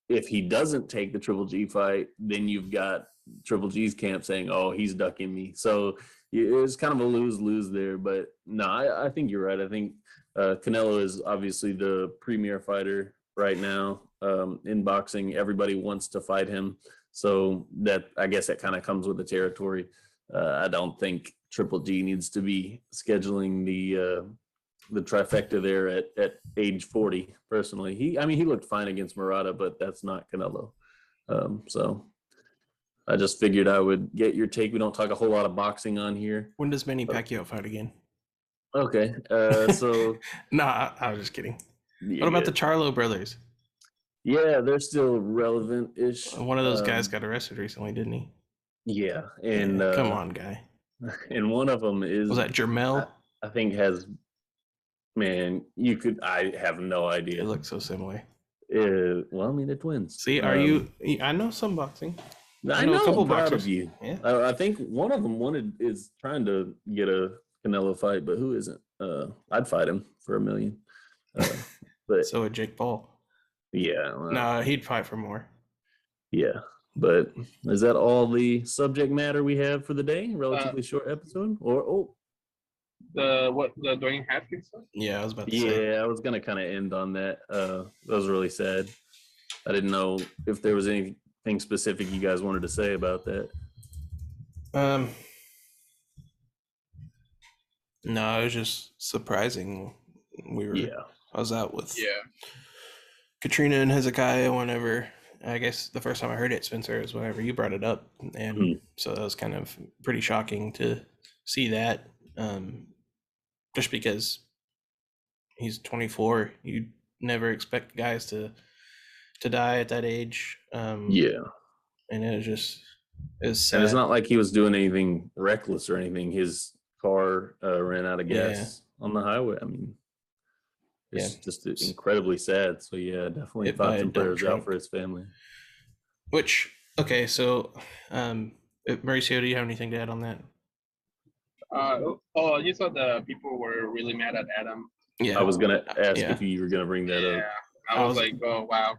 if he doesn't take the Triple G fight, then you've got Triple G's camp saying, "Oh, he's ducking me." So it's kind of a lose-lose there. But no, I think you're right. I think Canelo is obviously the premier fighter right now in boxing. Everybody wants to fight him, so that I guess that kind of comes with the territory. I don't think Triple G needs to be scheduling the trifecta there at age 40. Personally, he looked fine against Murata, but that's not Canelo. So I just figured I would get your take. We don't talk a whole lot of boxing on here. When does Manny Pacquiao fight again? Okay, so Nah, I was just kidding. yeah, What about the Charlo brothers? Yeah, they're still relevant-ish. One of those guys got arrested recently, didn't he? Yeah, and come on, guy. And one of them is Was that Jermel? I think has. Man, I have no idea. They look so similar. Well, I mean, they're twins. See, are you? I know some boxing. I know a couple boxers. of you. Yeah. I think one of them is trying to get a Canelo fight, but who isn't? I'd fight him for $1 million. But so would Jake Paul. Yeah. No, he'd fight for more. Yeah. But is that all the subject matter we have for the day? Relatively short episode? The Dwayne Haskins stuff? Yeah, I was about to say. Yeah, I was gonna kind of end on that. That was really sad. I didn't know if there was anything specific you guys wanted to say about that. No, it was just surprising. I was out with Katrina and Hezekiah whenever, I guess the first time I heard it, Spencer, is whenever you brought it up. And so that was kind of pretty shocking to see that. Just because he's 24, you never expect guys to die at that age. And it was sad. And it's not like he was doing anything reckless or anything. His car ran out of gas on the highway. I mean, it's just incredibly sad. So yeah, definitely thoughts and prayers out for his family. So Mauricio, do you have anything to add on that? You saw the people were really mad at Adam. Yeah, I was gonna ask if you were gonna bring that up. I was like, oh wow.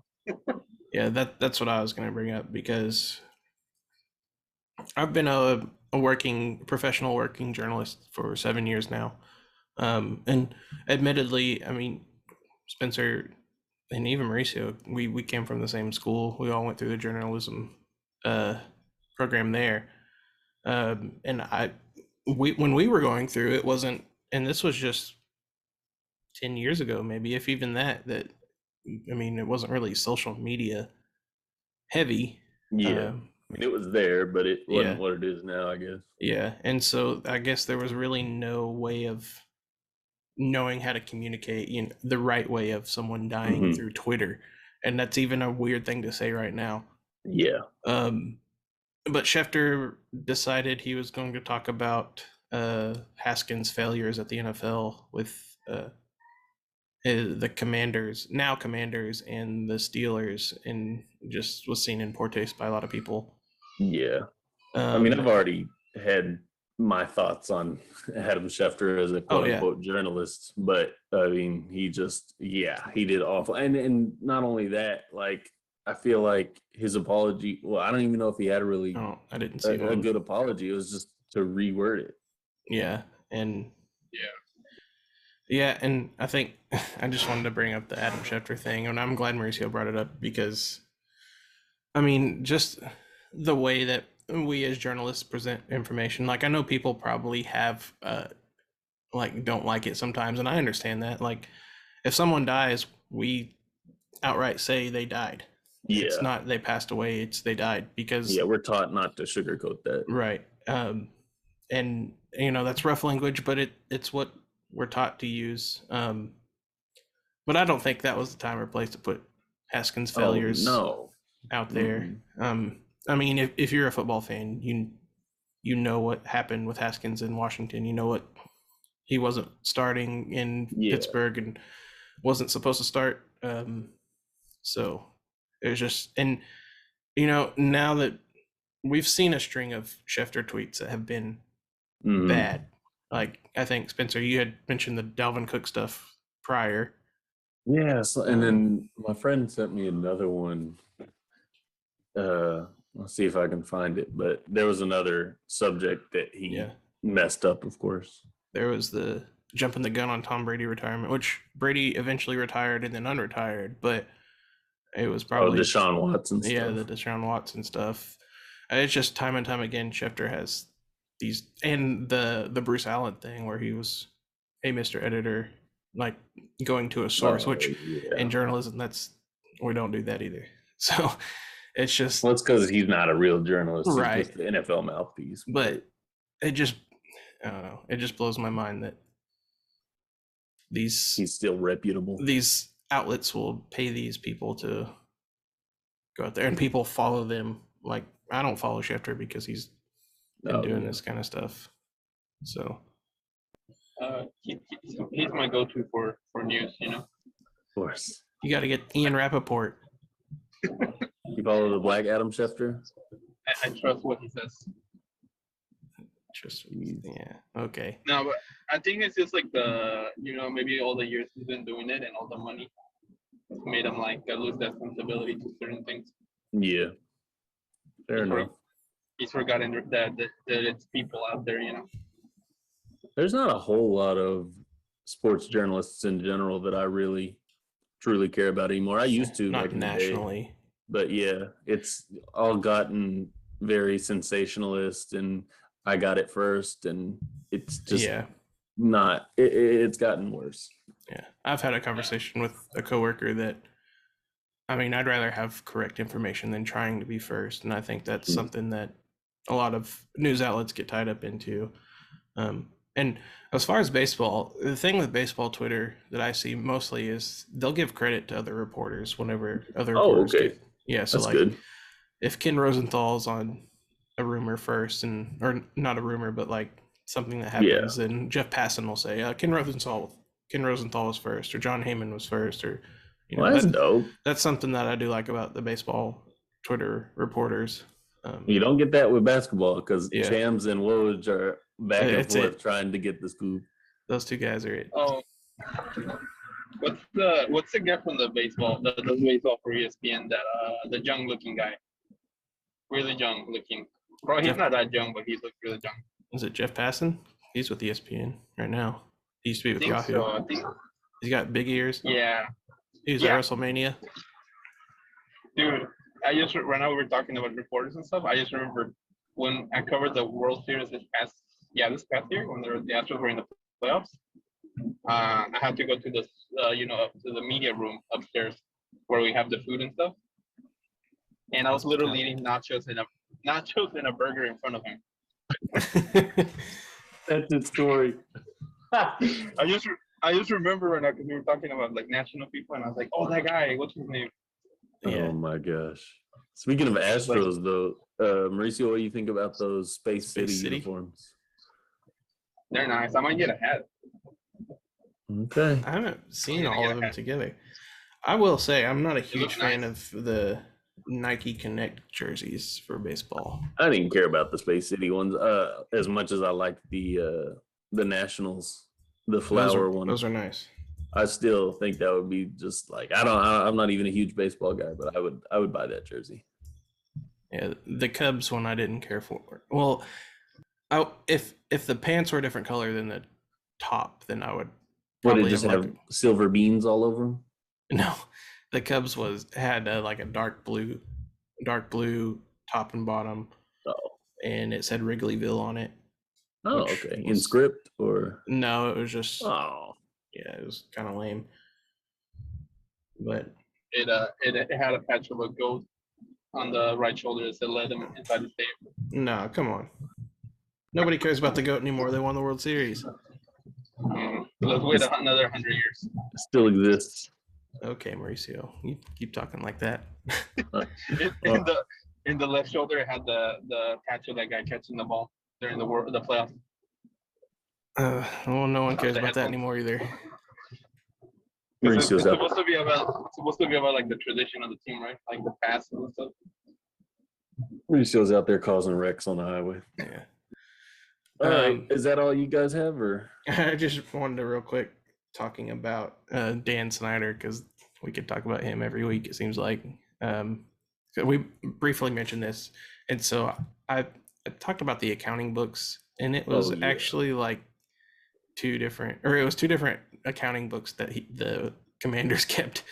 Yeah, that's what I was gonna bring up, because I've been a professional working journalist for 7 years now, and admittedly, I mean, Spencer and even Mauricio, we came from the same school. We all went through the journalism program there, and when we were going through it, wasn't, and this was just 10 years ago, maybe, if even that, I mean, it wasn't really social media heavy. Yeah. I mean, it was there, but it wasn't what it is now, I guess. Yeah. And so I guess there was really no way of knowing how to communicate, the right way of someone dying through Twitter. And that's even a weird thing to say right now. Yeah. But Schefter decided he was going to talk about Haskins' failures at the NFL with the Commanders and the Steelers, and just was seen in poor taste by a lot of people. Yeah. I mean, I've already had my thoughts on Adam Schefter as a quote unquote journalist, but I mean, he did awful. And not only that, like, I feel like his apology, well, I don't even know if he had I didn't see a good apology. It was just to reword it. Yeah. And and I think I just wanted to bring up the Adam Schefter thing, and I'm glad Mauricio brought it up, because I mean, just the way that we as journalists present information, like, I know people probably have don't like it sometimes, and I understand that. Like, if someone dies, we outright say they died. Yeah. It's not they passed away, it's they died, because we're taught not to sugarcoat that. Right. And that's rough language, but it's what we're taught to use. But I don't think that was the time or place to put Haskins' failures out there. I mean, if you're a football fan, you know what happened with Haskins in Washington. You know what, he wasn't starting in Pittsburgh and wasn't supposed to start. So it was just, and now that we've seen a string of Schefter tweets that have been Mhm. bad. Like, I think, Spencer, you had mentioned the Dalvin Cook stuff prior. Yeah, and then my friend sent me another one. I'll see if I can find it, but there was another subject that he messed up, of course. There was the jumping the gun on Tom Brady retirement, which Brady eventually retired and then unretired, but it was probably Deshaun Watson stuff. Yeah, the Deshaun Watson stuff. It's just time and time again, Schefter has these, and the Bruce Allen thing where he was, hey, Mr. Editor, like going to a source, which in journalism, we don't do that either. So it's just. Well, it's because he's not a real journalist. Right. He's just the NFL mouthpiece. But it just, I don't know. It just blows my mind that he's still reputable. These outlets will pay these people to go out there, and people follow them. Like, I don't follow Schefter because he's been doing this kind of stuff. So he's my go-to for news, you know. Of course. You got to get Ian Rappaport. You follow the Black Adam Schefter? I trust what he says. Okay. No, but I think it's just like maybe all the years he's been doing it and all the money made him like lose that sensibility to certain things. Yeah. Fair enough. He's forgotten that it's people out there, you know. There's not a whole lot of sports journalists in general that I really truly care about anymore. I used to, not nationally, but yeah, it's all gotten very sensationalist, and I got it first, and it's just not. It's gotten worse. Yeah, I've had a conversation with a coworker that, I mean, I'd rather have correct information than trying to be first, and I think that's something that a lot of news outlets get tied up into. And as far as baseball, the thing with baseball Twitter that I see mostly is they'll give credit to other reporters whenever other reporters get. Yeah, so that's like good. If Ken Rosenthal's on a rumor first, or not a rumor, but like something that happens, then Jeff Passan will say Ken Rosenthal was first, or John Heyman was first, or that's dope. That's something that I do like about the baseball Twitter reporters. You don't get that with basketball because Shams and Woj are back and forth trying to get the scoop. Those two guys are it. Oh, what's the guy from the baseball for ESPN, that the young looking guy, really young looking. Bro, he's not that young, but he looks really young. Is it Jeff Passan? He's with ESPN right now. He used to be with Yahoo. So. I think he's got big ears. Yeah. He was at WrestleMania. Dude, when I were talking about reporters and stuff, I just remember when I covered the World Series this past year when the Astros were in the playoffs. I had to go to this, to the media room upstairs where we have the food and stuff. And I was literally eating nachos and a burger in front of him. That's the story. I just remember when we were talking about like national people, and I was like, oh, that guy, what's his name? Yeah. Oh my gosh. Speaking of Astros, though, Mauricio, what do you think about those Space City uniforms? They're nice. I might get a hat. Okay. I haven't seen all of them together. I will say I'm not a huge fan of the Nike Connect jerseys for baseball. I didn't care about the Space City ones as much as I liked the Nationals, the flower one. Those are nice. I still think that would be just like I'm not even a huge baseball guy, but I would buy that jersey. Yeah, the Cubs one I didn't care for. Well, if the pants were a different color than the top, then I would probably just have silver beans all over them. No, the Cubs had like a dark blue top and bottom, and it said Wrigleyville on it. Oh, okay. In script or no? It was just it was kind of lame. But it had a patch of a goat on the right shoulder that said "Let them inside the stadium." No, come on. Nobody cares about the goat anymore. They won the World Series. Let's wait another 100 years. It still exists. Okay, Mauricio, you keep talking like that. In the left shoulder, it had the patch of that guy catching the ball during the playoffs. Well, no one cares about that anymore either. It's supposed to be about like the tradition of the team, right? Like the past and stuff. Mauricio's out there causing wrecks on the highway. Yeah. All right. Is that all you guys have, or? I just wanted to real quick talking about Dan Snyder, because we could talk about him every week, it seems like. We briefly mentioned this, and so I talked about the accounting books, and it was actually like two different accounting books that the Commanders kept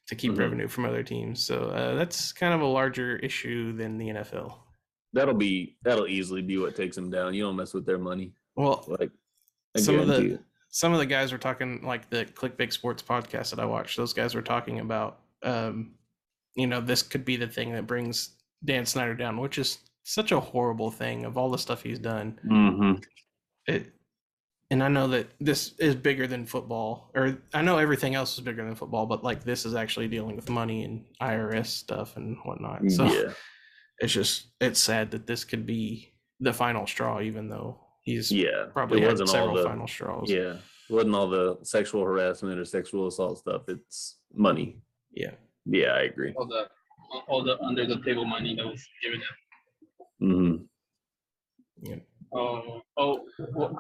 to keep revenue from other teams. So that's kind of a larger issue than the NFL. That'll easily be what takes them down. You don't mess with their money. Well, like some of the guys were talking, like the Click Big Sports podcast that I watched. Those guys were talking about, this could be the thing that brings Dan Snyder down, which is such a horrible thing of all the stuff he's done. And I know that this is bigger than football, or I know everything else is bigger than football, but like this is actually dealing with money and IRS stuff and whatnot. So it's sad that this could be the final straw, even though he's probably had several final straws. Yeah, it wasn't all the sexual harassment or sexual assault stuff. It's money. Yeah, I agree. All the under the table money that was given him. Yeah. Well,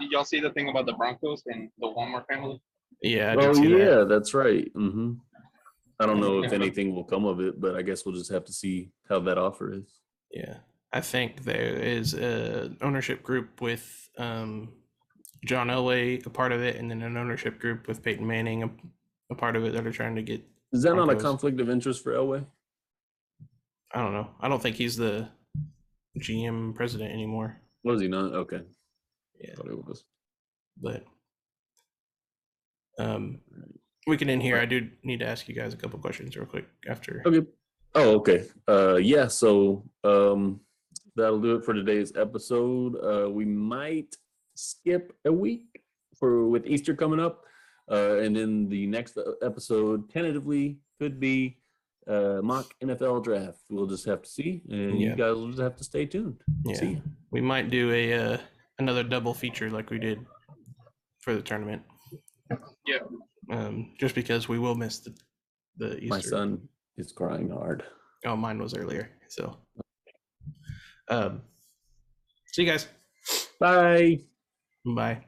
did y'all see the thing about the Broncos and the Walmart family? Yeah. That. That's right. I don't know if anything will come of it, but I guess we'll just have to see how that offer is. Yeah, I think there is an ownership group with John Elway, a part of it, and then an ownership group with Peyton Manning, a part of it, that are trying to get. Is that not a conflict of interest for Elway? I don't know. I don't think he's the GM president anymore. Was he not? Okay. Yeah. I thought it was. But we can end here. I do need to ask you guys a couple questions real quick after. Okay. Oh, okay. So that'll do it for today's episode. We might skip a week with Easter coming up. And then the next episode tentatively could be mock NFL draft. We'll just have to see, and you guys will just have to stay tuned. Yeah. See. We might do another double feature like we did for the tournament. Yeah. Just because we will miss the Easter. My son is crying hard. Oh, mine was earlier. So, see you guys. Bye. Bye.